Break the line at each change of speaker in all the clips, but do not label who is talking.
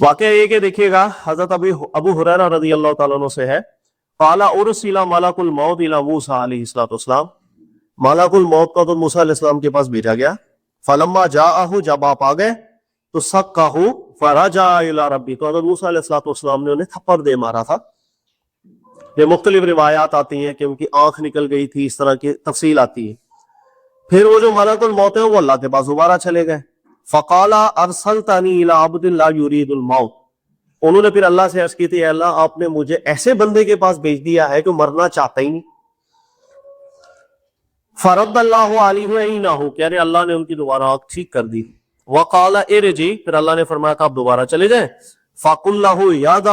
واقعہ یہ کہ دیکھیے گا حضرت ابو ہریرہ رضی اللہ تعالیٰ عنہ سے ہے، قال ارسل ملک الموت الی موسیٰ علیہ الصلوۃ والسلام، ملک الموت کو تو موسیٰ علیہ السلام کے پاس بھیجا گیا، فلما جاءہ، جب آپ آ گئے تو سقہ فرجع الی ربی، تو حضرت موسیٰ علیہ الصلوۃ والسلام نے انہیں تھپڑ دے مارا تھا۔ یہ مختلف روایات آتی ہیں کہ ان کی آنکھ نکل گئی تھی، اس طرح کی تفصیل آتی ہے۔ پھر وہ جو ملک الموت ہے وہ اللہ کے پاس دوبارہ چلے گئے، فقال ارسلتنی الی عبد لا یرید الموت، انہوں نے پھر اللہ سے عرض کی تھی، اے اللہ آپ نے مجھے ایسے بندے کے پاس بھیج دیا ہے کہ مرنا چاہتا ہی نہیں۔ فرد اللہ علیہ عینہ، کہہ رہے اللہ نے ان کی دوبارہ آنکھ ٹھیک کر دی۔ وقال ارجع، پھر اللہ نے فرمایا کہ آپ دوبارہ چلے جائیں۔ فقل لہ یدہ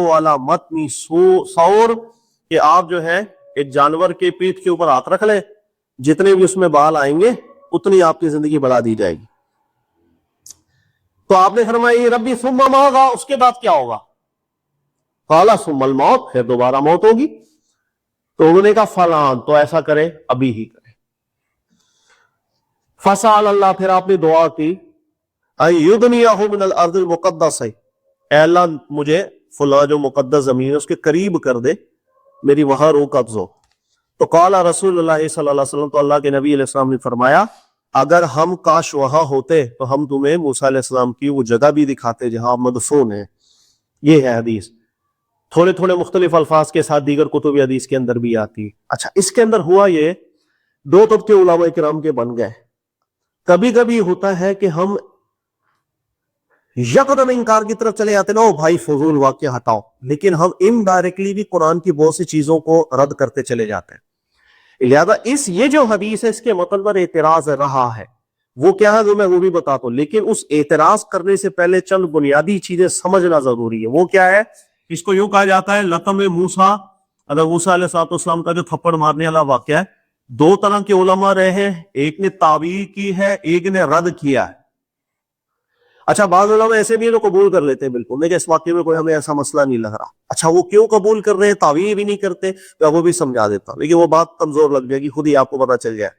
علی متن ثور، کہ آپ جو ہے ایک جانور کے پیٹھ کے اوپر ہاتھ رکھ لیں، جتنے بھی اس میں بال آئیں گے اتنی آپ کی زندگی بڑھا دی جائے گی۔ تو آپ نے فرمایا ربی ثم ماذا، اس کے بعد کیا ہوگا؟ قال ثم الموت، پھر دوبارہ موت ہوگی۔ تو انہوں نے کہا فلان، تو ایسا کرے ابھی ہی کرے۔ فسأل اللہ، پھر آپ نے دعا کی، ان یدنیہ من الارض المقدس، اے اللہ مجھے فلاں جو مقدس زمین ہے اس کے قریب کر دے، میری وہاں روح قبض ہو۔ تو قال رسول اللہ صلی اللہ علیہ وسلم، تو اللہ کے نبی علیہ السلام نے فرمایا اگر ہم کاش وہاں ہوتے تو ہم تمہیں موسیٰ علیہ السلام کی وہ جگہ بھی دکھاتے جہاں مدفون ہیں۔ یہ ہے حدیث، تھوڑے تھوڑے مختلف الفاظ کے ساتھ دیگر کتب حدیث کے اندر بھی آتی ہے۔ اچھا، اس کے اندر ہوا یہ، دو طبقے علماء کرام کے بن گئے۔ کبھی کبھی ہوتا ہے کہ ہم یکدم انکار کی طرف چلے جاتے نا، او بھائی فضول واقعہ ہٹاؤ، لیکن ہم انڈائریکٹلی بھی قرآن کی بہت سی چیزوں کو رد کرتے چلے جاتے ہیں۔ لہذا یہ جو حدیث ہے اس کے متن پر اعتراض رہا ہے، وہ کیا ہے جو میں وہ بھی بتاتا ہوں، لیکن اس اعتراض کرنے سے پہلے چند بنیادی چیزیں سمجھنا ضروری ہے۔ وہ کیا ہے؟ اس کو یوں کہا جاتا ہے لطم موسیٰ، حضرت موسیٰ علیہ السلام کا جو تھپڑ مارنے والا واقعہ ہے۔ دو طرح کے علماء رہے ہیں، ایک نے تعبیر کی ہے، ایک نے رد کیا ہے۔ اچھا، بعض علماء ایسے بھی ہیں جو قبول کر لیتے ہیں بالکل، لیکن اس واقعے میں کوئی ہمیں ایسا مسئلہ نہیں لگ رہا۔ اچھا، وہ کیوں قبول کر رہے ہیں، تعویل بھی نہیں کرتے، تو وہ بھی سمجھا دیتا ہوں، لیکن وہ بات کمزور لگ جائے گی، خود ہی آپ کو پتہ چل جائے۔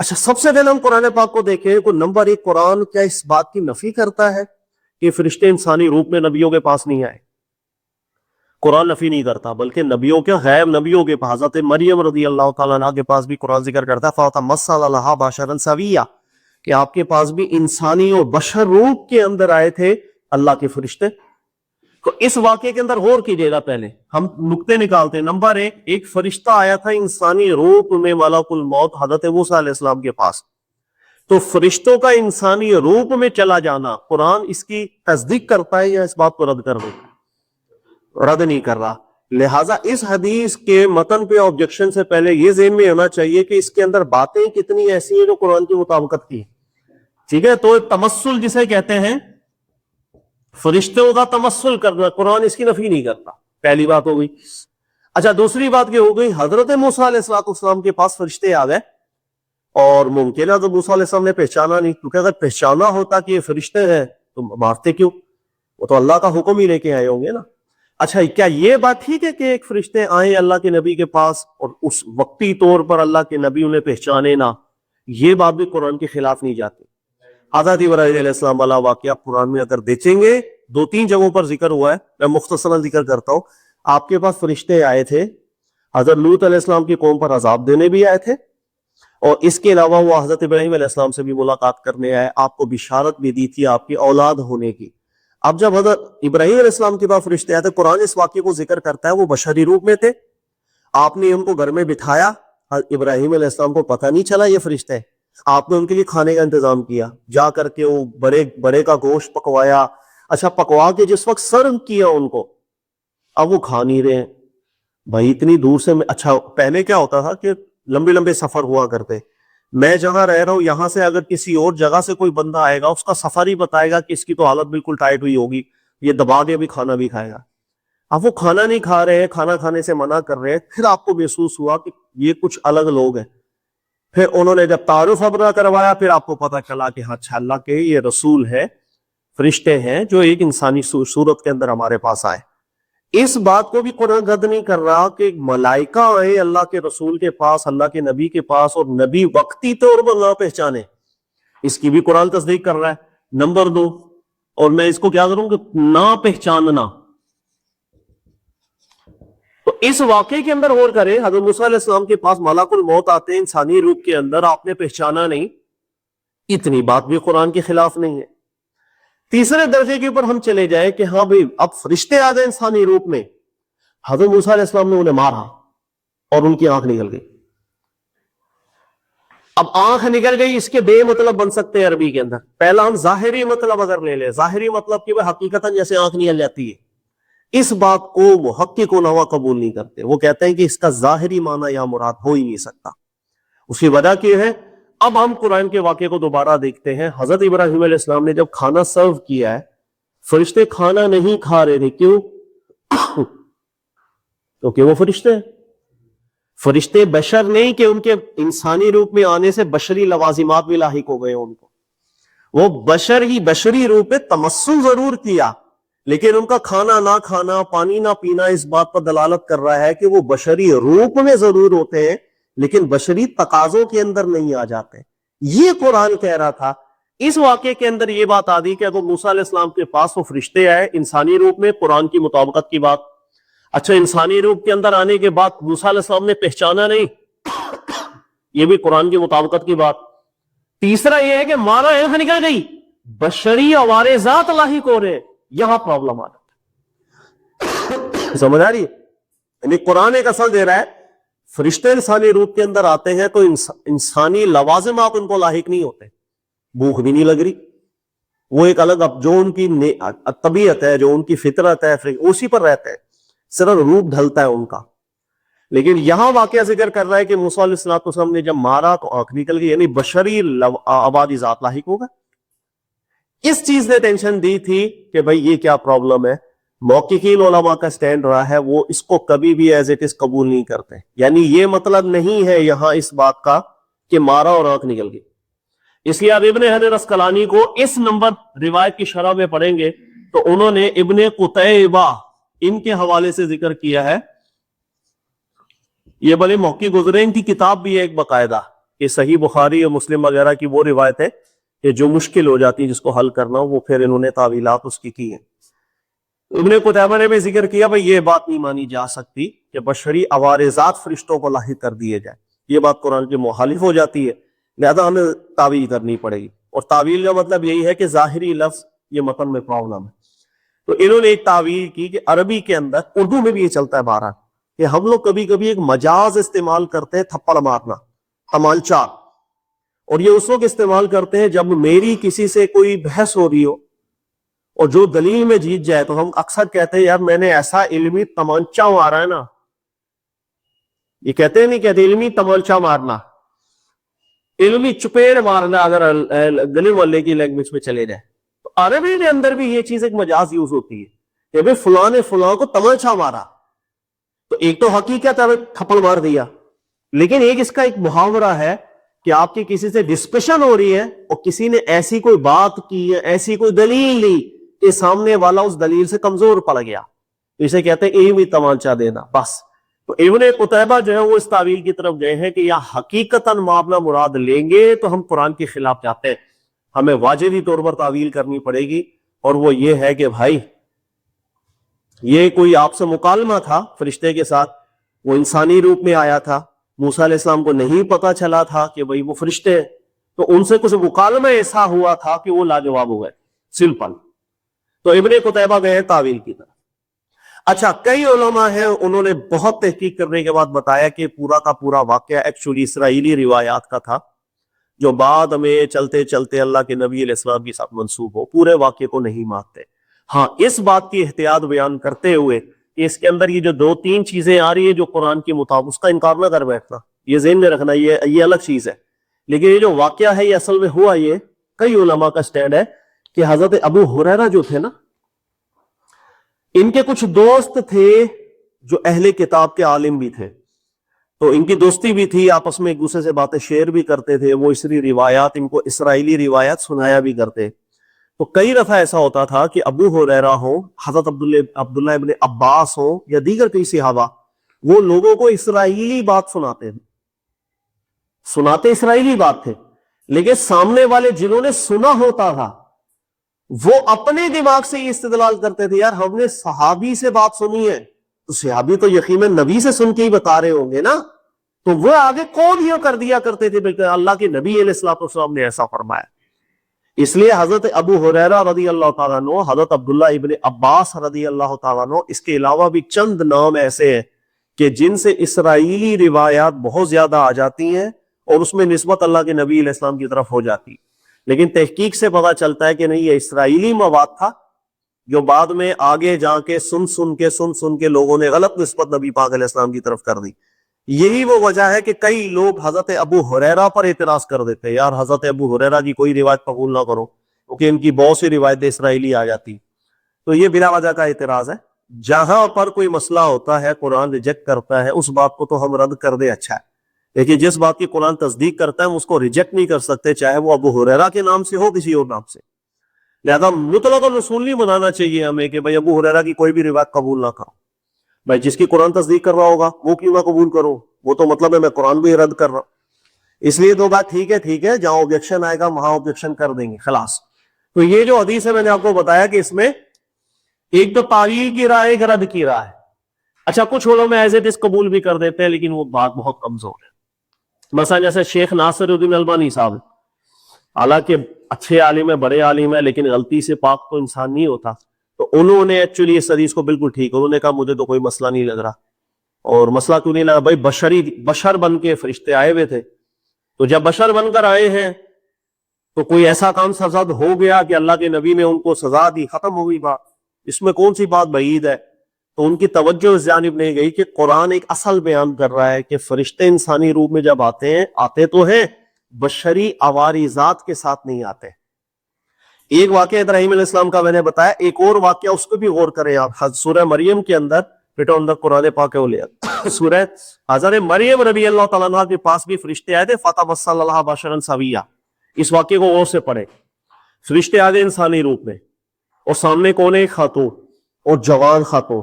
اچھا، سب سے پہلے ہم قرآن پاک کو دیکھیں تو نمبر ایک، قرآن کیا اس بات کی نفی کرتا ہے کہ فرشتے انسانی روپ میں نبیوں کے پاس نہیں آئے؟ قرآن نفی نہیں کرتا، بلکہ نبیوں کے غیب نبیوں کے پاس، حضرت مریم رضی اللہ تعالیٰ عنہ کے پاس بھی قرآن ذکر کرتا ہے فَتَمَثَّلَ لَهَا بَشَرًا سَوِيًّا، کہ آپ کے پاس بھی انسانی اور بشر روپ کے اندر آئے تھے اللہ کے فرشتے۔ تو اس واقعے کے اندر غور کیجیے گا، پہلے ہم نقطے نکالتے ہیں۔ نمبر ایک فرشتہ آیا تھا انسانی روپ میں ملک الموت حضرت موسیٰ علیہ السلام کے پاس۔ تو فرشتوں کا انسانی روپ میں چلا جانا، قرآن اس کی تصدیق کرتا ہے یا اس بات کو رد کر دے؟ رد نہیں کر رہا۔ لہٰذا اس حدیث کے متن پہ آبجیکشن سے پہلے یہ ذہن میں ہونا چاہیے کہ اس کے اندر باتیں کتنی ایسی ہیں جو قرآن کی مطابقت کی، ٹھیک ہے؟ تو تمثل جسے کہتے ہیں، فرشتوں کا تمثل کرنا، قرآن اس کی نفی نہیں کرتا، پہلی بات ہو گئی۔ اچھا، دوسری بات یہ ہو گئی، حضرت موسیٰ علیہ السلام کے پاس فرشتے آ گئے، اور ممکن ہے تو موسیٰ علیہ السلام نے پہچانا نہیں، کیونکہ اگر پہچانا ہوتا کہ یہ فرشتے ہیں تو مارتے کیوں؟ وہ تو اللہ کا حکم ہی لے کے آئے ہوں گے نا۔ اچھا، کیا یہ بات ٹھیک ہے کہ ایک فرشتے آئیں اللہ کے نبی کے پاس اور اس وقتی طور پر اللہ کے نبی انہیں پہچانے نہ؟ یہ بات بھی قرآن کے خلاف نہیں جاتی۔ حضرت ابراہیم علیہ السلام والا واقعہ قرآن میں اگر دیکھیں گے، دو تین جگہوں پر ذکر ہوا ہے، میں مختصراً ذکر کرتا ہوں۔ آپ کے پاس فرشتے آئے تھے، حضرت لوط علیہ السلام کی قوم پر عذاب دینے بھی آئے تھے، اور اس کے علاوہ وہ حضرت ابراہیم علیہ السلام سے بھی ملاقات کرنے آئے، آپ کو بشارت بھی دی تھی آپ کی اولاد ہونے کی۔ اب جب حضرت ابراہیم علیہ السلام کے پاس فرشتے آئے تھے، قرآن اس واقعے کو ذکر کرتا ہے، وہ بشری روپ میں تھے، آپ نے ان کو گھر میں بٹھایا، ابراہیم علیہ السلام کو پتہ نہیں چلا یہ فرشتے ہیں، آپ نے ان کے لیے کھانے کا انتظام کیا، جا کر کے وہ بڑے کا گوشت پکوایا۔ اچھا، پکوا کے جس وقت سرو کیا ان کو، اب وہ کھا نہیں رہے ہیں بھائی، اتنی دور سے۔ اچھا، پہلے کیا ہوتا تھا کہ لمبے لمبے سفر ہوا کرتے، میں جہاں رہ رہا ہوں یہاں سے اگر کسی اور جگہ سے کوئی بندہ آئے گا، اس کا سفر ہی بتائے گا کہ اس کی تو حالت بالکل ٹائٹ ہوئی ہوگی، یہ دبا کے بھی کھانا بھی کھائے گا۔ اب وہ کھانا نہیں کھا رہے ہیں، کھانا کھانے سے منع کر رہے ہیں، پھر آپ کو محسوس ہوا کہ یہ کچھ الگ لوگ ہیں۔ پھر انہوں نے جب تعارف ابرا کروایا، پھر آپ کو پتہ چلا کہ ہاں اچھا، اللہ کے یہ رسول ہے، فرشتے ہیں جو ایک انسانی صورت کے اندر ہمارے پاس آئے۔ اس بات کو بھی قرآن رد نہیں کر رہا کہ ملائکہ آئے اللہ کے رسول کے پاس، اللہ کے نبی کے پاس، اور نبی وقتی طور پر نہ پہچانے، اس کی بھی قرآن تصدیق کر رہا ہے۔ نمبر دو، اور میں اس کو کیا کروں کہ نہ پہچاننا. تو اس واقعے کے اندر غور کریں, حضرت موسیٰ علیہ السلام کے پاس ملک الموت آتے ہیں انسانی روپ کے اندر, آپ نے پہچانا نہیں, اتنی بات بھی قرآن کے خلاف نہیں ہے. تیسرے درجے کے اوپر ہم چلے جائیں کہ ہاں بھائی اب فرشتے آ گئے انسانی روپ میں, حضرت موسیٰ علیہ السلام نے انہیں مارا اور ان کی آنکھ نکل گئی. اب آنکھ نکل گئی, اس کے بے مطلب بن سکتے ہیں عربی کے اندر. پہلا ہم ظاہری مطلب اگر لے لیں, ظاہری مطلب کہ وہ حقیقتاً جیسے آنکھ نکل جاتی ہے, اس بات کو محقق علماء قبول نہیں کرتے. وہ کہتے ہیں کہ اس کا ظاہری معنی یا مراد ہو ہی نہیں سکتا. اس کی وجہ کیا ہے؟ اب ہم قرآن کے واقعے کو دوبارہ دیکھتے ہیں. حضرت ابراہیم علیہ السلام نے جب کھانا سرو کیا ہے, فرشتے کھانا نہیں کھا رہے تھے. کیوں؟ کیونکہ وہ فرشتے ہیں. فرشتے بشر نہیں کہ ان کے انسانی روپ میں آنے سے بشری لوازمات بھی لاحق ہو گئے ان کو. وہ بشر ہی بشری روپ میں تمسل ضرور کیا, لیکن ان کا کھانا نہ کھانا, پانی نہ پینا اس بات پر دلالت کر رہا ہے کہ وہ بشری روپ میں ضرور ہوتے ہیں لیکن بشری تقاضوں کے اندر نہیں آ جاتے. یہ قرآن کہہ رہا تھا. اس واقعے کے اندر یہ بات آ دی کہ اگر موسیٰ علیہ السلام کے پاس وہ فرشتے آئے انسانی روپ میں, قرآن کی مطابقت کی بات. اچھا, انسانی روپ کے اندر آنے کے بعد موسیٰ علیہ السلام نے پہچانا نہیں, یہ بھی قرآن کی مطابقت کی بات. تیسرا یہ ہے کہ مارا آنکھ نکل گئی, بشری عوارضات لاحق ہو رہے, یہاں پرابلم آ جاتا ہے. سمجھ آ رہی ہے؟ یعنی قرآن ایک اصل دے رہا ہے, فرشتے انسانی روپ کے اندر آتے ہیں تو انسانی لوازمات ان کو لاحق نہیں ہوتے. بھوک بھی نہیں لگ رہی, وہ ایک الگ اب جو ان کی طبیعت ہے, جو ان کی فطرت ہے, اسی پر رہتے ہیں, صرف روپ ڈھلتا ہے ان کا. لیکن یہاں واقعہ ذکر کر رہا ہے کہ موسیٰ علیہ السلام نے جب مارا تو آنکھ نکل گئی, یعنی بشری آبادی ذات لاحق ہوگا. اس چیز نے ٹینشن دی تھی کہ بھائی یہ کیا پرابلم ہے. محققین علماء کا سٹینڈ رہا ہے وہ اس کو کبھی بھی ایز اٹ از قبول نہیں کرتے. یعنی یہ مطلب نہیں ہے یہاں اس بات کا کہ مارا اور آنکھ نکل گئی. اس لیے اب ابن حجر عسقلانی کو اس نمبر روایت کی شرح میں پڑھیں گے تو انہوں نے ابن قتیبہ ان کے حوالے سے ذکر کیا ہے. یہ بڑے محقق گزرے, ان کی کتاب بھی ہے ایک باقاعدہ کہ صحیح بخاری اور مسلم وغیرہ کی وہ روایت ہے کہ جو مشکل ہو جاتی ہے جس کو حل کرنا, وہ پھر انہوں نے تعویلات اس کی ہیں. ابن قتیبہ نے بھی ذکر کیا بھائی یہ بات نہیں مانی جا سکتی کہ بشری عوارضات فرشتوں کو لاحق کر دیے جائے, یہ بات قرآن کے مخالف ہو جاتی ہے, لہذا ہمیں تعویل کرنی پڑے گی. اور تعویل کا مطلب یہی ہے کہ ظاہری لفظ یہ متن میں پرابلم ہے. تو انہوں نے ایک تعویل کی کہ عربی کے اندر, اردو میں بھی یہ چلتا ہے بہرحال, کہ ہم لوگ کبھی کبھی ایک مجاز استعمال کرتے ہیں تھپڑ مارنا, تمالچا, اور یہ اس وقت استعمال کرتے ہیں جب میری کسی سے کوئی بحث ہو رہی ہو اور جو دلیل میں جیت جائے تو ہم اکثر کہتے ہیں یار میں نے ایسا علمی تمانچا مارا ہے نا, یہ کہتے ہیں نہیں کہتے علمی تمانچا مارنا, علمی چپیڑ مارنا اگر گلی والے کی لینگویج میں چلے جائے. تو عربی کے اندر بھی یہ چیز ایک مجاز یوز ہوتی ہے کہ بھئی فلاں نے فلاں کو تمانچا مارا. تو ایک تو حقیقت ہے تھپڑ مار دیا, لیکن ایک اس کا ایک محاورہ ہے کہ آپ کی کسی سے ڈسکشن ہو رہی ہے اور کسی نے ایسی کوئی بات کی ہے, ایسی کوئی دلیل لی کہ سامنے والا اس دلیل سے کمزور پڑ گیا, تو اسے کہتے ہیں ایویں تمانچا دینا بس. تو ابن قتیبہ جو ہے وہ اس تعویل کی طرف گئے ہیں کہ یا حقیقتاً معاملہ مراد لیں گے تو ہم قرآن کے خلاف جاتے ہیں, ہمیں واجبی طور پر تعویل کرنی پڑے گی. اور وہ یہ ہے کہ بھائی یہ کوئی آپ سے مکالمہ تھا فرشتے کے ساتھ, وہ انسانی روپ میں آیا تھا, موسیٰ علیہ السلام کو نہیں پتا چلا تھا کہ بھائی وہ فرشتے ہیں, تو ان سے کچھ مکالمہ ایسا ہوا تھا کہ وہ لاجواب ہو گئے سمپل. تو ابن قتیبہ گئے تعویل کی طرف. اچھا, کئی علماء ہیں انہوں نے بہت تحقیق کرنے کے بعد بتایا کہ پورا کا پورا واقعہ ایکچولی اسرائیلی روایات کا تھا جو بعد میں چلتے چلتے اللہ کے نبی علیہ السلام کے ساتھ منسوب ہو. پورے واقعے کو نہیں مانتے. ہاں, اس بات کی احتیاط بیان کرتے ہوئے کہ اس کے اندر یہ جو 2-3 چیزیں آ رہی ہیں جو قرآن کے مطابق, اس کا انکار نہ کر بیٹھنا, یہ ذہن میں رکھنا, یہ الگ چیز ہے. لیکن یہ جو واقعہ ہے یہ اصل میں ہوا, یہ کئی علماء کا سٹینڈ ہے کہ حضرت ابو ہریرہ جو تھے نا, ان کے کچھ دوست تھے جو اہل کتاب کے عالم بھی تھے, تو ان کی دوستی بھی تھی, آپس میں ایک دوسرے سے باتیں شیئر بھی کرتے تھے, وہ اسری روایات ان کو اسرائیلی روایات سنایا بھی کرتے. تو کئی دفعہ ایسا ہوتا تھا کہ ابو ہریرہ ہوں, حضرت عبداللہ ابن عباس ہوں یا دیگر کئی صحابہ, وہ لوگوں کو اسرائیلی بات سناتے اسرائیلی بات تھے, لیکن سامنے والے جنہوں نے سنا ہوتا تھا وہ اپنے دماغ سے یہ استدلال کرتے تھے، یار ہم نے صحابی سے بات سنی ہے تو صحابی تو یقیناً نبی سے سن کے ہی بتا رہے ہوں گے نا، تو وہ آگے کون یہ کر دیا کرتے تھے بلکہ اللہ کے نبی علیہ الصلوۃ والسلام نے ایسا فرمایا۔ اس لیے حضرت ابو ہریرہ رضی اللہ تعالیٰ عنہ، حضرت عبداللہ ابن عباس رضی اللہ تعالیٰ عنہ، اس کے علاوہ بھی چند نام ایسے ہیں کہ جن سے اسرائیلی روایات بہت زیادہ آ جاتی ہیں اور اس میں نسبت اللہ کے نبی علیہ السلام کی طرف ہو جاتی، لیکن تحقیق سے پتہ چلتا ہے کہ نہیں، یہ اسرائیلی مواد تھا جو بعد میں آگے جا کے سن کے لوگوں نے غلط نسبت نبی پاک علیہ السلام کی طرف کر دی۔ یہی وہ وجہ ہے کہ کئی لوگ حضرت ابو ہریرہ پر اعتراض کر دیتے ہیں، یار حضرت ابو ہریرہ کی کوئی روایت قبول نہ کرو کیونکہ ان کی بہت سی روایتیں اسرائیلی آ جاتی، تو یہ بلا وجہ کا اعتراض ہے۔ جہاں پر کوئی مسئلہ ہوتا ہے قرآن ریجیکٹ کرتا ہے، اس بات کو تو ہم رد کر دیں، اچھا ہے، لیکن جس بات کی قرآن تصدیق کرتا ہے ہم اس کو ریجیکٹ نہیں کر سکتے، چاہے وہ ابو ہریرہ کے نام سے ہو کسی اور نام سے۔ لہذا مطلق الرسول نہیں بنانا چاہیے ہمیں کہ بھائی ابو ہریرہ کی کوئی بھی روایت قبول نہ کرو، بھائی جس کی قرآن تصدیق کر رہا ہوگا وہ کیوں نہ قبول کرو، وہ تو مطلب ہے میں قرآن بھی رد کر رہا ہوں۔ اس لیے دو بات ٹھیک ہے، جہاں آبجیکشن آئے گا وہاں آبجیکشن کر دیں گے، خلاص۔ تو یہ جو حدیث ہے میں نے آپ کو بتایا کہ اس میں ایک تو تعویل کی رائے، ایک رد کی رائے۔ اچھا، کچھ علماء ایز اٹ از قبول بھی کر دیتے ہیں لیکن وہ بات بہت کمزور ہے۔ مثلا جیسے شیخ ناصر الدین البانی صاحب، حالانکہ اچھے عالم ہے، بڑے عالم ہے، لیکن غلطی سے پاک تو انسان نہیں ہوتا، تو انہوں نے ایکچولی اس حدیث کو بالکل ٹھیک، انہوں نے کہا مجھے تو کوئی مسئلہ نہیں لگ رہا۔ اور مسئلہ کیوں نہیں لگا؟ بھائی بشر بن کے فرشتے آئے ہوئے تھے، تو جب بشر بن کر آئے ہیں تو کوئی ایسا کام سزا ہو گیا کہ اللہ کے نبی نے ان کو سزا دی، ختم ہو گئی بات، اس میں کون سی بات بعید ہے؟ تو ان کی توجہ اس جانب نہیں گئی کہ قرآن ایک اصل بیان کر رہا ہے کہ فرشتے انسانی روپ میں جب آتے تو ہیں، بشری عوارضات کے ساتھ نہیں آتے۔ ایک واقعہ ابراہیم علیہ السلام کا میں نے بتایا، ایک اور واقعہ اس پہ بھی غور کریں آپ، سورہ مریم کے اندر، بیٹا اندر قرآن پاک ہے، سورہ حضرت مریم رضی اللہ تعالیٰ عنہ کے پاس بھی فرشتے آئے تھے، فتمثل لها بشرا سویا۔ اس واقعے کو غور سے پڑھیں، فرشتے آ گئے انسانی روپ میں اور سامنے کون ہے؟ ایک خاتون، اور جوان خاتون۔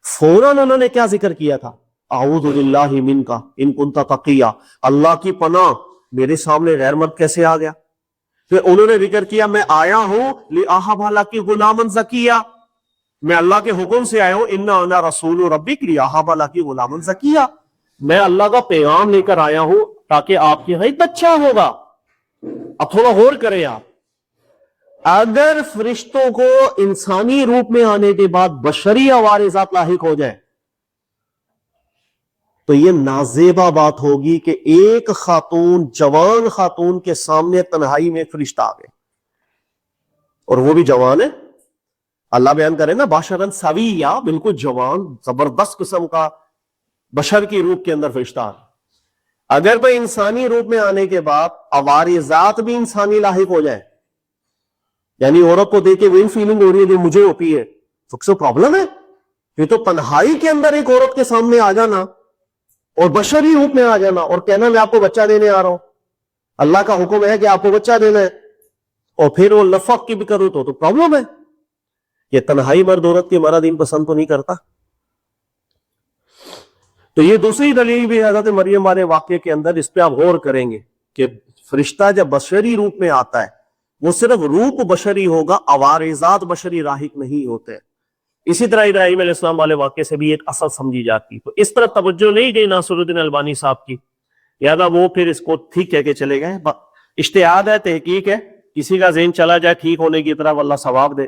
فوراً انہوں نے کیا ذکر کیا تھا؟ اعوذ باللہ منک ان کنت تقیا، اللہ کی پناہ، میرے سامنے غیر مرد کیسے آ گیا؟ پھر انہوں نے ذکر کیا میں آیا ہوں لأہب لک غلاما زکیا، میں اللہ کے حکم سے آیا ہوں، انا رسول ربک لأہب لک غلاما زکیا، میں اللہ کا پیغام لے کر آیا ہوں تاکہ آپ کے یہاں ایک بچہ ہوگا۔ اب تھوڑا غور کریں آپ، اگر فرشتوں کو انسانی روپ میں آنے کے بعد بشری عوارضات لاحق ہو جائے تو یہ نازیبہ بات ہوگی کہ ایک خاتون، جوان خاتون کے سامنے تنہائی میں ایک فرشتہ آ گئے، اور وہ بھی جوان ہے، اللہ بیان کرے نا بشرا سویا، بالکل جوان زبردست قسم کا بشر کی روپ کے اندر فرشتہ آ گیا۔ اگر کوئی انسانی روپ میں آنے کے بعد عوارضات بھی انسانی لاحق ہو جائے، یعنی عورت کو دیکھ کے وہ فیلنگ ہو رہی ہے جو مجھے ہوتی ہے، تو پرابلم ہے۔ یہ تو تنہائی کے اندر ایک عورت کے سامنے آ جانا اور بشری روپ میں آ جانا اور کہنا میں آپ کو بچہ دینے آ رہا ہوں، اللہ کا حکم ہے کہ آپ کو بچہ دینا ہے، اور پھر وہ لفق کی بھی کرو تو پرابلم ہے۔ یہ تنہائی مرد عورت کے مرا دین پسند تو نہیں کرتا۔ تو یہ دوسری دلیل بھی حضرت مریم والے واقعے کے اندر، اس پہ آپ غور کریں گے کہ فرشتہ جب بشری روپ میں آتا ہے وہ صرف روپ بشری ہوگا، عوارضات بشری راہق نہیں ہوتے۔ اسی طرح ابراہیم علیہ السلام والے واقعے سے بھی ایک اصل سمجھی جاتی، تو اس طرح توجہ نہیں گئی ناصر الدین البانی صاحب کی، لہٰذا وہ پھر اس کو ٹھیک کہہ کے چلے گئے۔ اجتہاد ہے، تحقیق ہے، کسی کا ذہن چلا جائے ٹھیک ہونے کی طرف، اللہ ثواب دے،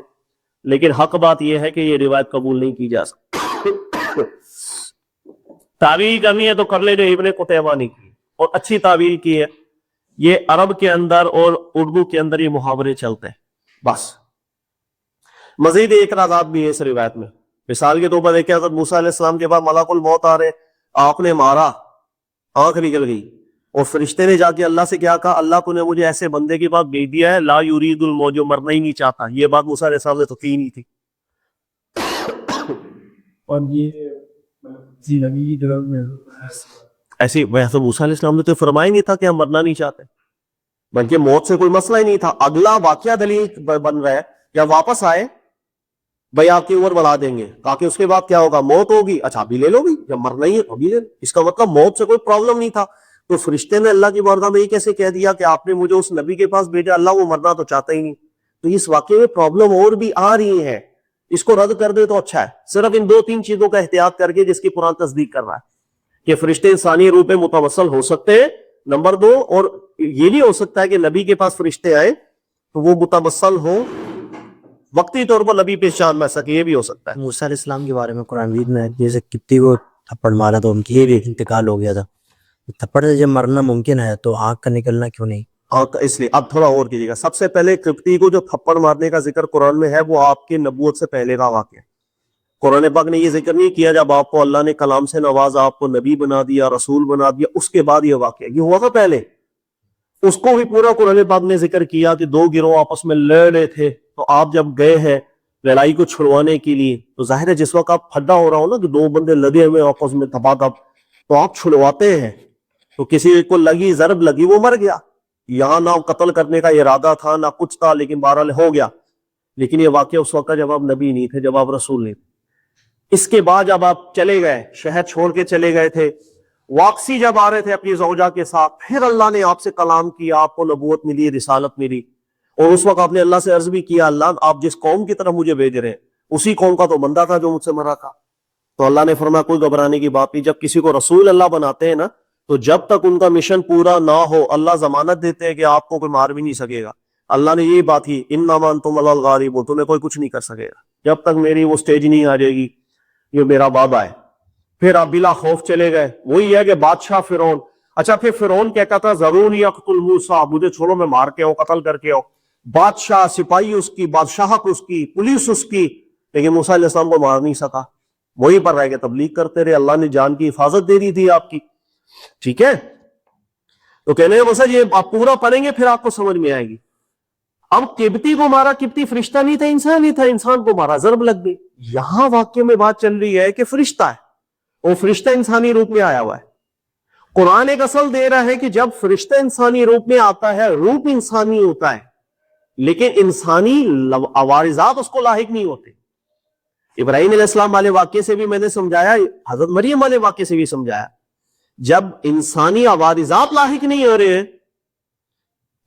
لیکن حق بات یہ ہے کہ یہ روایت قبول نہیں کی جا سکتی۔ تعویل کرنی ہے تو کر لے جو ابن قتیبہ نے کی، اور اچھی تعویل کی ہے۔ یہ عرب کے اندر اور اردو کے اندر یہ محاورے چلتے ہیں بس۔ مزید اعتراضات بھی ہے اس روایت میں، مثال کے طور پر دیکھیں حضرت موسیٰ علیہ السلام کے بعد ملک الموت آ رہے، آپ نے مارا، آنکھ نکل گئی، اور فرشتے نے جا کے اللہ سے کیا کہا؟ اللہ تو نے مجھے ایسے بندے کے بعد بھیج دیا ہے لا یرید الموت، جو مرنا ہی نہیں چاہتا۔ یہ بات موسیٰ علیہ السلام نے تو کی نہیں تھی۔
اور یہ
ایسی ویسے موسیٰ علیہ السلام نے تو فرمایا نہیں تھا کہ ہم مرنا نہیں چاہتے، بلکہ موت سے کوئی مسئلہ ہی نہیں تھا۔ اگلا واقعہ دلیل بن رہا ہے، یا واپس آئے بھائی آپ کی عمر بڑھا دیں گے، تاکہ اس کے بعد کیا ہوگا؟ موت ہوگی، اچھا ابھی لے لو، بھی جب مرنا ہی ہے ابھی لے لو۔ اس کا مطلب موت سے کوئی پرابلم نہیں تھا۔ تو فرشتے نے اللہ کی بارگاہ میں یہ کیسے کہہ دیا کہ آپ نے مجھے اس نبی کے پاس بھیجا، اللہ وہ مرنا تو چاہتا ہی نہیں؟ تو اس واقعے میں پرابلم اور بھی آ رہی ہے, اس کو رد کر دے تو اچھا ہے. صرف ان 2-3 چیزوں کا احتیاط کر کے جس کی قرآن تصدیق کر رہا ہے کہ فرشتے انسانی روپ میں متوسل ہو سکتے ہیں, نمبر 2, اور یہ نہیں ہو سکتا ہے کہ نبی کے پاس فرشتے آئے تو وہ متوسل ہو, وقتی طور پر نبی پہچان میں سکے, یہ بھی ہو سکتا ہے.
موسیٰ علیہ السلام کے بارے میں قرآن مجید میں جیسے کتنی کو تھپڑ مارا تو ان کی بھی انتقال ہو گیا تھا, تھپڑ سے جب مرنا ممکن ہے تو آنکھ کا نکلنا کیوں نہیں؟
اس لیے اب تھوڑا اور کیجیے گا. سب سے پہلے قبطی کو جو تھپڑ مارنے کا ذکر قرآن میں ہے وہ آپ کے نبوت سے پہلے کا واقعہ ہے. قرآن پاک نے یہ ذکر نہیں کیا جب آپ کو اللہ نے کلام سے نوازا, آپ کو نبی بنا دیا, رسول بنا دیا, اس کے بعد یہ واقعہ, یہ ہوا تھا پہلے. اس کو بھی پورا قرآن پاک نے ذکر کیا کہ 2 گروہ آپس میں لڑ رہے تھے, تو آپ جب گئے ہیں لڑائی کو چھڑوانے کے لیے, تو ظاہر ہے جس وقت آپ پھڈا ہو رہا ہو نا کہ 2 بندے لگے ہوئے آپس میں دبا دب, تو آپ چھڑواتے ہیں, تو کسی کو لگی, ضرب لگی, وہ مر گیا. یہاں نہ قتل کرنے کا ارادہ تھا نہ کچھ تھا, لیکن بہرحال ہو گیا. لیکن یہ واقعہ اس وقت جب آپ نبی نہیں تھے, جب آپ رسول نہیں تھے. اس کے بعد جب آپ چلے گئے, شہر چھوڑ کے چلے گئے تھے, واپسی جب آ رہے تھے اپنی زوجہ کے ساتھ, پھر اللہ نے آپ سے کلام کیا, آپ کو نبوت ملی, رسالت ملی, اور اس وقت آپ نے اللہ سے عرض بھی کیا, اللہ آپ جس قوم کی طرف مجھے بھیج رہے ہیں اسی قوم کا تو بندہ تھا جو مجھ سے مرا تھا. تو اللہ نے فرمایا کوئی گھبرانے کی بات نہیں, جب کسی کو رسول اللہ بناتے ہیں نا, تو جب تک ان کا مشن پورا نہ ہو اللہ ضمانت دیتے ہیں کہ آپ کو کوئی مار بھی نہیں سکے گا. اللہ نے یہی بات ہی, انما انتم علی الغالب, تمہیں کوئی کچھ نہیں کر سکے گا جب تک میری وہ سٹیج نہیں آ جائے گی یہ میرا بابا ہے. پھر آپ بلا خوف چلے گئے. وہی ہے کہ بادشاہ فرعون, اچھا پھر فرعون کیا کہتا, ضرور یقتل موسیٰ, مجھے چھوڑو میں مار کے آؤں, قتل کر کے آؤں. بادشاہ, سپاہی اس کی, بادشاہت اس کی, پولیس اس کی, لیکن موسیٰ علیہ السلام کو مار نہیں سکا. وہی پر رہ کے تبلیغ کرتے رہے, اللہ نے جان کی حفاظت دے دی تھی آپ کی. ٹھیک ہے, تو کہنے کا مقصد یہ آپ پورا پڑھیں گے پھر آپ کو سمجھ میں آئے گی. اب قبطی کو مارا, قبطی فرشتہ نہیں تھا, انسان ہی تھا, انسان کو مارا, ضرب لگ گئی. یہاں واقعے میں بات چل رہی ہے کہ فرشتہ ہے, وہ فرشتہ انسانی روپ میں آیا ہوا ہے. قرآن ایک اصل دے رہا ہے کہ جب فرشتہ انسانی روپ میں آتا ہے, روپ انسانی ہوتا ہے, لیکن انسانی عوارضات اس کو لاحق نہیں ہوتے. ابراہیم علیہ السلام والے واقعے سے بھی میں نے سمجھایا, حضرت مریم والے واقعے سے بھی سمجھایا, جب انسانی عوارضات لاحق نہیں ہو رہے ہیں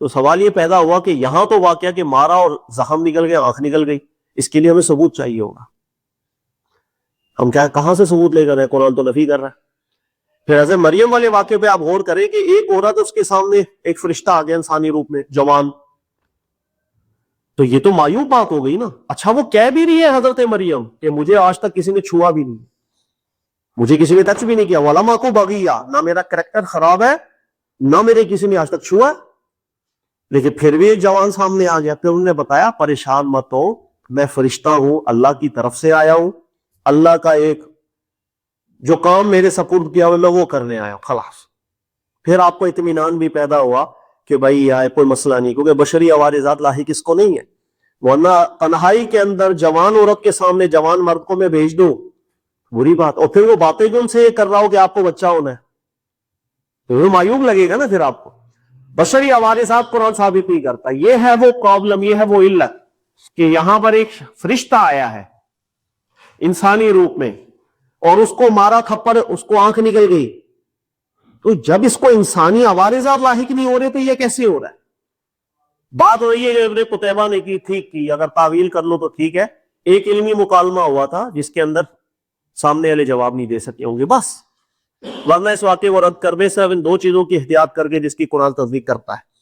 تو سوال یہ پیدا ہوا کہ یہاں تو واقعہ کہ مارا اور زخم نکل گیا, آنکھ نکل گئی, اس کے لیے ہمیں ثبوت چاہیے ہوگا. ہم کیا کہاں سے ثبوت لے کر رہے ہیں, قرآن تو نفی کر رہا ہے. پھر حضرت مریم والے واقعے پہ آپ غور کریں کہ ایک عورت اس کے سامنے ایک فرشتہ آ گیا انسانی روپ میں, جوان, تو یہ تو معیوب بات ہو گئی نا. اچھا وہ کہہ بھی رہی ہے حضرت مریم کہ مجھے آج تک کسی نے چھوا بھی نہیں, مجھے کسی نے ٹچ بھی نہیں کیا, وَلَمْ أَكُ بَغِيًّا, نہ میرا کریکٹر خراب ہے نہ میرے کسی نے آج تک چھوا. لیکن پھر بھی ایک جوان سامنے آ گیا. پھر انہوں نے بتایا پریشان مت ہو, میں فرشتہ ہوں, اللہ کی طرف سے آیا ہوں, اللہ کا ایک جو کام میرے سپرد کیا ہوا میں وہ کرنے آیا ہوں, خلاص. پھر آپ کو اطمینان بھی پیدا ہوا کہ بھائی آئے کوئی مسئلہ نہیں, کیونکہ بشری عوارضات لاحق اس کو نہیں ہے. ورنہ تنہائی کے اندر جوان عورت کے سامنے جوان مرد کو میں بھیج دوں, بری بات. اور پھر وہ باتیں جو ان سے یہ کر رہا ہو کہ آپ کو بچہ ہونا ہے, تو وہ معیوب لگے گا نا پھر آپ کو. بشری عوارضات قرآن ثابت نہیں کرتا. یہ ہے وہ پرابلم, یہ ہے وہ علت کہ یہاں پر ایک فرشتہ آیا ہے انسانی روپ میں, اور اس کو مارا تھپڑ, اس کو آنکھ نکل گئی. تو جب اس کو انسانی عوارضات لاحق نہیں ہو رہے تو یہ کیسے ہو رہا ہے؟ بات ہو رہی ہے ابن قتیبہ نے کی, ٹھیک کی, اگر تعویل کر لو تو ٹھیک ہے. ایک علمی مکالمہ ہوا تھا جس کے اندر سامنے والے جواب نہیں دے سکے ہوں گے بس. ورنہ اس واقعے کو رد کرنے سے اب ان 2 چیزوں کی احتیاط کر کے جس کی قرآن تصدیق کرتا ہے.